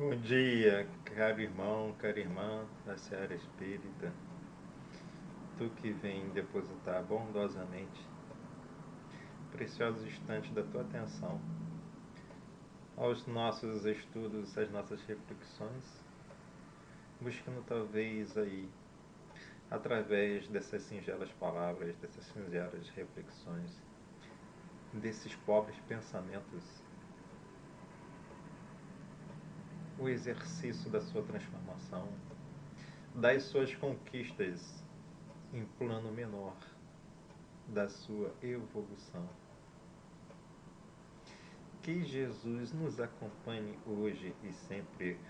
Bom dia, caro irmão, cara irmã da Seara Espírita, tu que vem depositar bondosamente preciosos instantes da tua atenção aos nossos estudos, às nossas reflexões, buscando talvez aí, através dessas singelas palavras, dessas singelas reflexões, desses pobres pensamentos, o exercício da sua transformação, das suas conquistas em plano menor, da sua evolução. Que Jesus nos acompanhe hoje e sempre,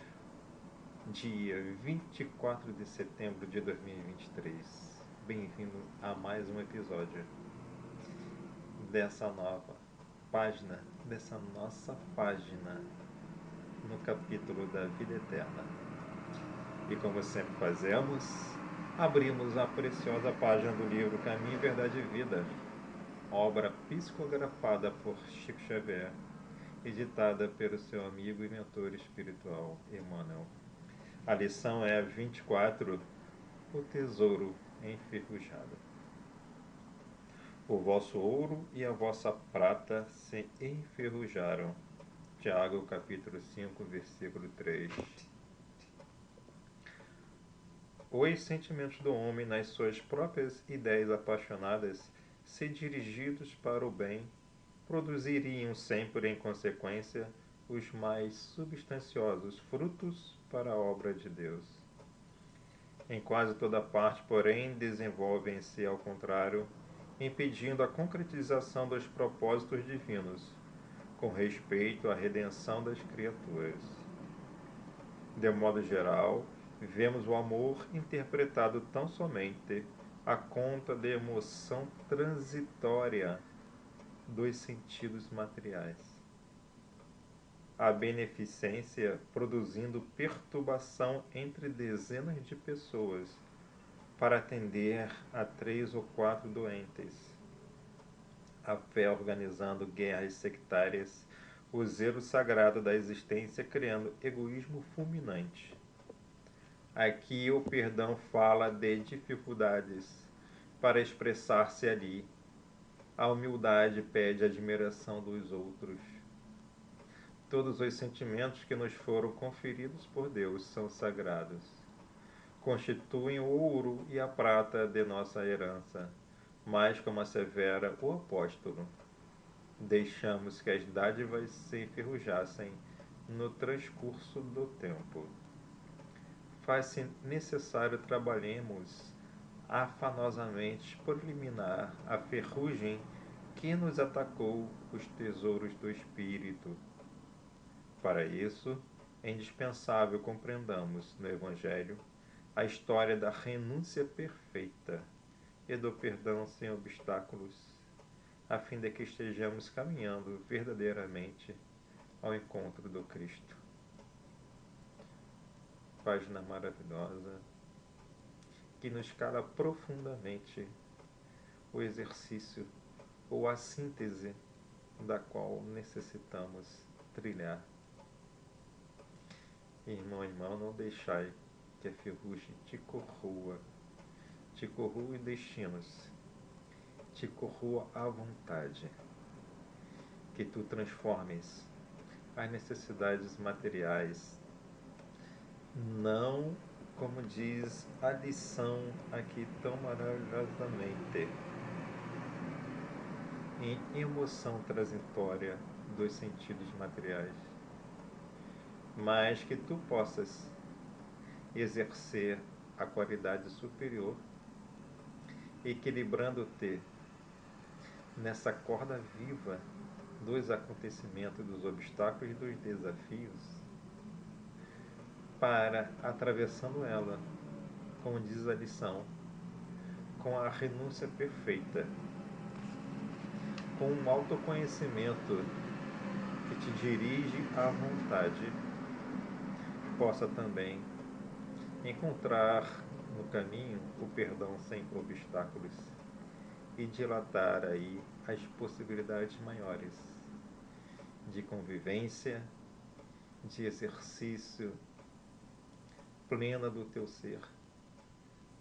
dia 24 de setembro de 2023. Bem-vindo a mais um episódio dessa nova página, dessa nossa página no capítulo da vida eterna. E como sempre fazemos, abrimos a preciosa página do livro Caminho, Verdade e Vida, obra psicografada por Chico Xavier, editada pelo seu amigo e mentor espiritual, Emmanuel. A lição é a 24, o tesouro enferrujado. O vosso ouro e a vossa prata se enferrujaram. Tiago, capítulo 5, versículo 3. Os sentimentos do homem, nas suas próprias ideias apaixonadas, se dirigidos para o bem, produziriam sempre, em consequência, os mais substanciosos frutos para a obra de Deus. Em quase toda parte, porém, desenvolvem-se, ao contrário, impedindo a concretização dos propósitos divinos, com respeito à redenção das criaturas. De modo geral, vemos o amor interpretado tão somente à conta da emoção transitória dos sentidos materiais. A beneficência produzindo perturbação entre dezenas de pessoas para atender a 3 ou 4 doentes. A fé organizando guerras sectárias, o zelo sagrado da existência criando egoísmo fulminante. Aqui o perdão fala de dificuldades para expressar-se ali. A humildade pede a admiração dos outros. Todos os sentimentos que nos foram conferidos por Deus são sagrados. Constituem o ouro e a prata de nossa herança, mas, como assevera o apóstolo, deixamos que as dádivas se enferrujassem no transcurso do tempo. Faz-se necessário trabalhemos afanosamente por eliminar a ferrugem que nos atacou os tesouros do espírito. Para isso, é indispensável compreendamos no Evangelho a história da renúncia perfeita e do perdão sem obstáculos, a fim de que estejamos caminhando verdadeiramente ao encontro do Cristo. Página maravilhosa que nos cala profundamente o exercício ou a síntese da qual necessitamos trilhar. Irmão, irmão, não deixai que a ferrugem te corroa destinos, te corroa à vontade, que tu transformes as necessidades materiais, não, como diz a lição aqui tão maravilhosamente, em emoção transitória dos sentidos materiais, mas que tu possas exercer a qualidade superior, equilibrando-te nessa corda viva dos acontecimentos, dos obstáculos e dos desafios, para, atravessando ela, como diz a lição, com a renúncia perfeita, com um autoconhecimento que te dirige à vontade, possa também encontrar no caminho o perdão sem obstáculos e dilatar aí as possibilidades maiores de convivência de exercício plena do teu ser,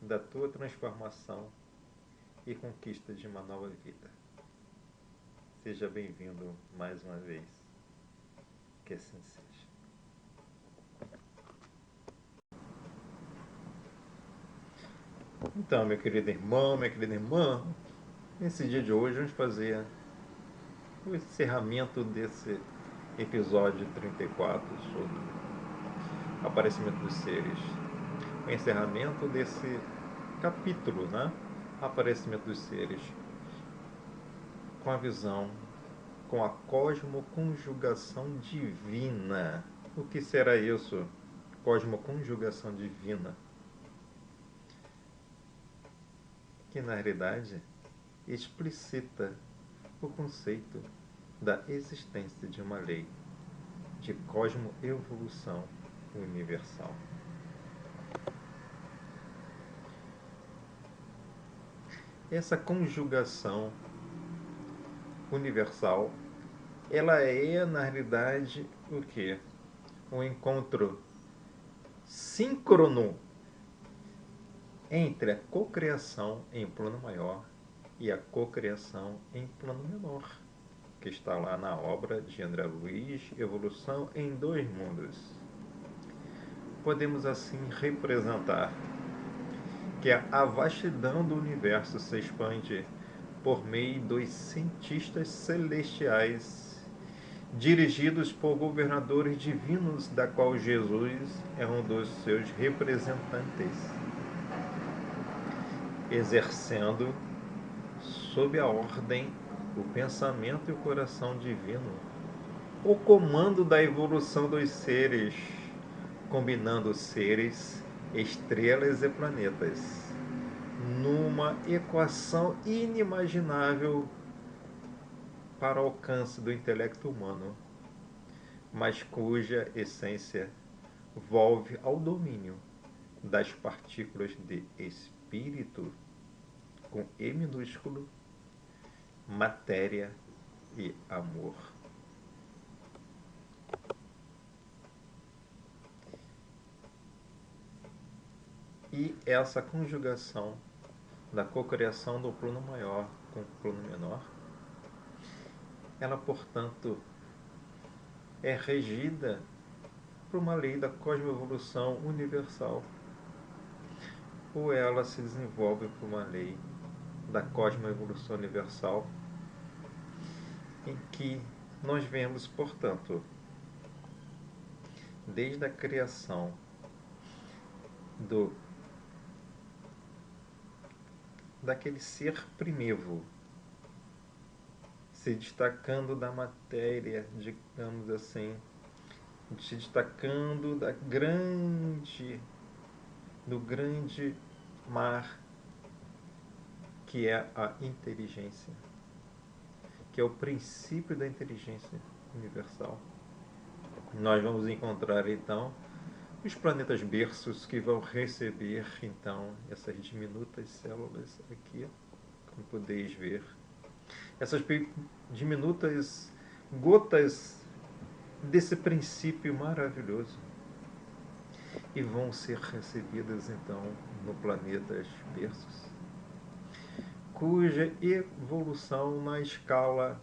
da tua transformação e conquista de uma nova vida. Seja bem-vindo mais uma vez. Que assim seja. Então, meu querido irmão, minha querida irmã, nesse dia de hoje vamos fazer o encerramento desse episódio 34 sobre o aparecimento dos seres. O encerramento desse capítulo, né? Aparecimento dos seres. Com a visão, com a cosmoconjugação divina. O que será isso? Cosmoconjugação divina. Que na realidade explicita o conceito da existência de uma lei de cosmoevolução universal. Essa conjugação universal, ela é na realidade o quê? Um encontro síncrono entre a cocriação em plano maior e a cocriação em plano menor, que está lá na obra de André Luiz, Evolução em Dois Mundos. Podemos assim representar que a vastidão do universo se expande por meio dos cientistas celestiais, dirigidos por governadores divinos, da qual Jesus é um dos seus representantes, exercendo sob a ordem, o pensamento e o coração divino, o comando da evolução dos seres, combinando seres, estrelas e planetas, numa equação inimaginável para o alcance do intelecto humano, mas cuja essência volve ao domínio das partículas de espírito, com E minúsculo, matéria e amor. E essa conjugação da cocriação do plano maior com o plano menor, ela, portanto, é regida por uma lei da cosmoevolução universal, ou ela se desenvolve por uma lei da cosmoevolução universal, em que nós vemos, portanto, desde a criação daquele ser primevo, se destacando da matéria, digamos assim, se destacando do grande mar que é a inteligência, que é o princípio da inteligência universal. Nós vamos encontrar então os planetas berços, que vão receber então essas diminutas células aqui, como podeis ver, essas diminutas gotas desse princípio maravilhoso, e vão ser recebidas então no planetas berços, cuja evolução na escala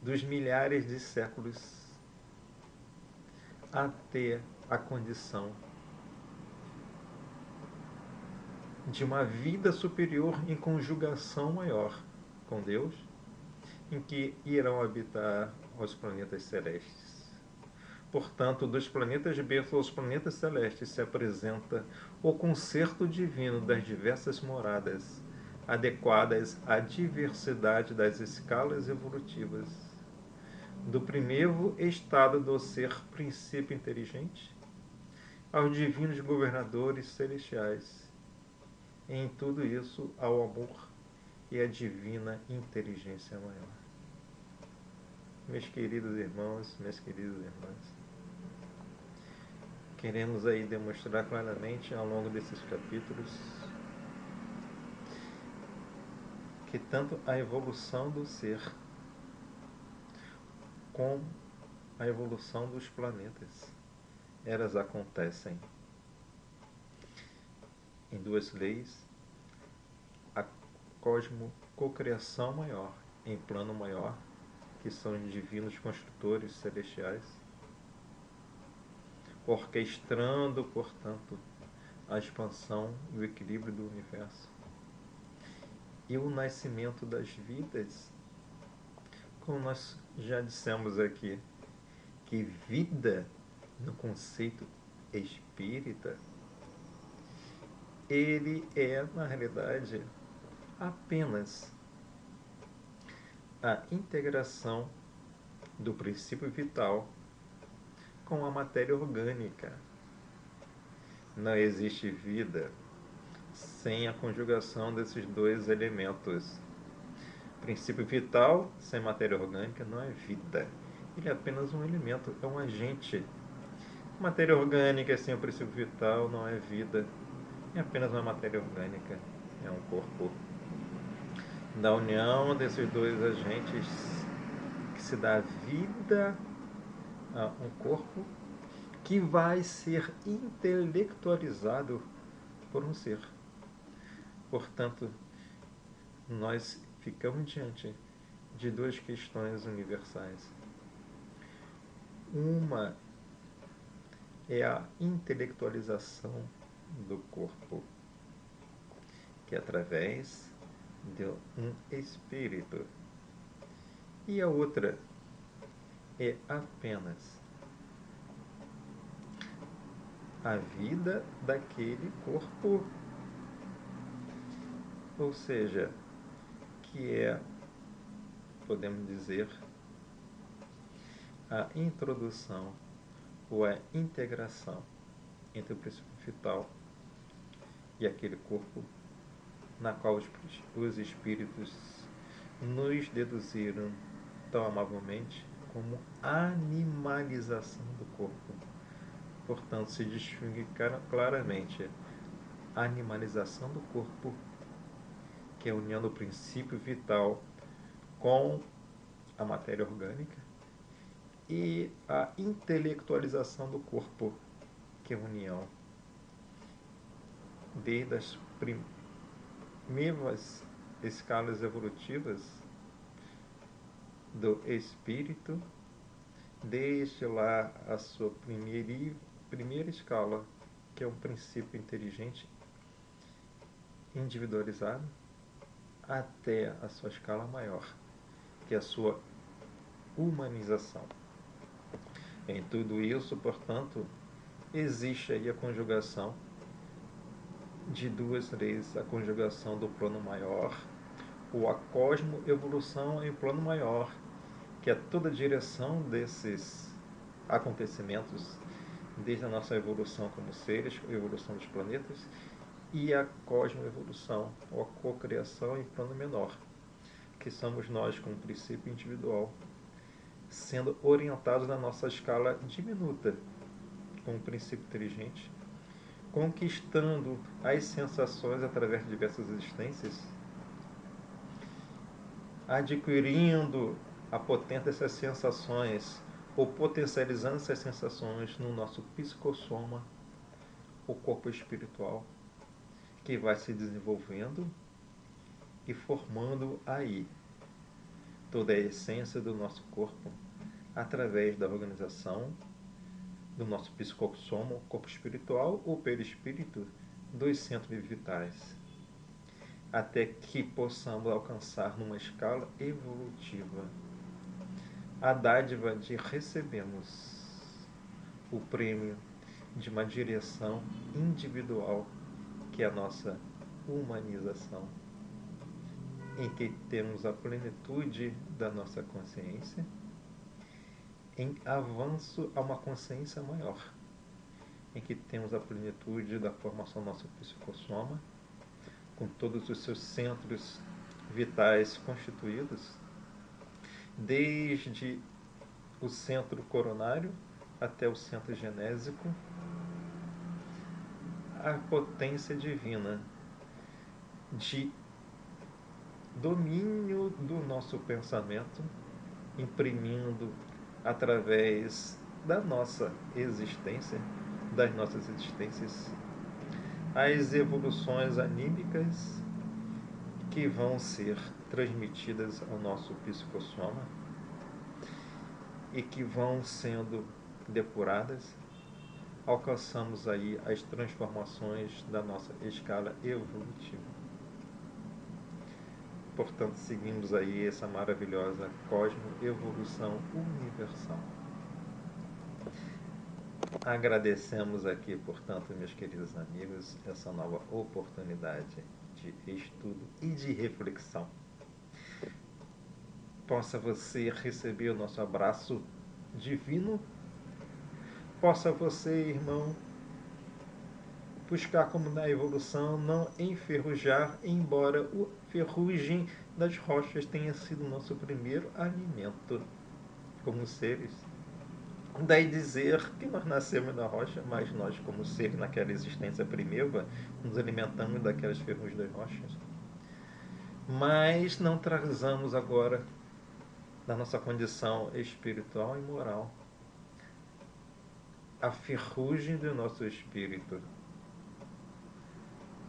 dos milhares de séculos até a condição de uma vida superior em conjugação maior com Deus, em que irão habitar os planetas celestes. Portanto, dos planetas berço aos planetas celestes se apresenta o concerto divino das diversas moradas, adequadas à diversidade das escalas evolutivas, do primeiro estado do ser princípio inteligente aos divinos governadores celestiais. Em tudo isso, ao amor e à divina inteligência maior. Meus queridos irmãos, minhas queridas irmãs, queremos aí demonstrar claramente ao longo desses capítulos que tanto a evolução do ser como a evolução dos planetas. Elas acontecem em duas leis: a cosmo-cocriação maior, em plano maior, que são os divinos construtores celestiais, orquestrando, portanto, a expansão e o equilíbrio do universo. E o nascimento das vidas, como nós já dissemos aqui, que vida, no conceito espírita, ele é, na realidade, apenas a integração do princípio vital com a matéria orgânica. Não existe vida sem a conjugação desses dois elementos. Princípio vital sem matéria orgânica não é vida. Ele é apenas um elemento, é um agente. Matéria orgânica sem o princípio vital não é vida. É apenas uma matéria orgânica. É um corpo. Da união desses dois agentes que se dá vida a um corpo que vai ser intelectualizado por um ser. Portanto, nós ficamos diante de duas questões universais. Uma é a intelectualização do corpo, que é através de um espírito. E a outra é apenas a vida daquele corpo, ou seja, que é, podemos dizer, a introdução ou a integração entre o princípio vital e aquele corpo, na qual os espíritos nos deduziram tão amavelmente como animalização do corpo. Portanto, se distingue claramente a animalização do corpo, que é a união do princípio vital com a matéria orgânica, e a intelectualização do corpo, que é a união desde as primeiras escalas evolutivas do espírito, desde lá a sua primeira escala, que é um princípio inteligente individualizado, até a sua escala maior, que é a sua humanização. Em tudo isso, portanto, existe aí a conjugação de duas leis: a conjugação do plano maior, ou a cosmo-evolução em plano maior, que é toda a direção desses acontecimentos, desde a nossa evolução como seres, a evolução dos planetas, e a cosmo-evolução, ou a cocriação em plano menor, que somos nós como princípio individual, sendo orientados na nossa escala diminuta, como princípio inteligente, conquistando as sensações através de diversas existências, adquirindo a potência dessas sensações, ou potencializando essas sensações no nosso psicossoma, o corpo espiritual, que vai se desenvolvendo e formando aí toda a essência do nosso corpo, através da organização do nosso psicossoma, o corpo espiritual, ou perispírito, dos centros vitais, até que possamos alcançar numa escala evolutiva a dádiva de recebermos o prêmio de uma direção individual, que é a nossa humanização, em que temos a plenitude da nossa consciência, em avanço a uma consciência maior, em que temos a plenitude da formação do nosso psicossoma, com todos os seus centros vitais constituídos, desde o centro coronário até o centro genésico, a potência divina de domínio do nosso pensamento, imprimindo através da nossa existência, das nossas existências, as evoluções anímicas que vão ser transmitidas ao nosso psicossoma e que vão sendo depuradas, alcançamos aí as transformações da nossa escala evolutiva. Portanto, seguimos aí essa maravilhosa cosmo-evolução universal. Agradecemos aqui, portanto, meus queridos amigos, essa nova oportunidade de estudo e de reflexão. Possa você receber o nosso abraço divino. Possa você, irmão, buscar como na evolução não enferrujar, embora o ferrugem das rochas tenha sido nosso primeiro alimento como seres. Daí dizer que nós nascemos na rocha, mas nós, como seres naquela existência primitiva, nos alimentamos daquelas ferrugens das rochas. Mas não trazamos agora da nossa condição espiritual e moral a ferrugem do nosso espírito,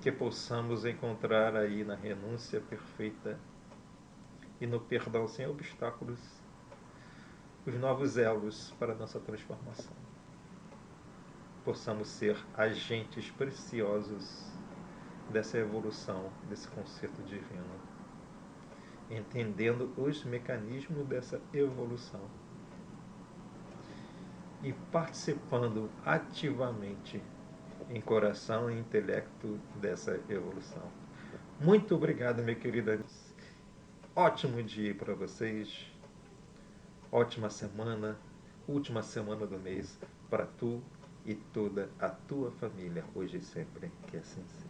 que possamos encontrar aí na renúncia perfeita e no perdão sem obstáculos os novos elos para a nossa transformação. Possamos ser agentes preciosos dessa evolução, desse conceito divino, entendendo os mecanismos dessa evolução e participando ativamente em coração e intelecto dessa evolução. Muito obrigado, minha querida. Ótimo dia para vocês. Ótima semana. Última semana do mês para tu e toda a tua família, hoje e sempre. Que assim seja.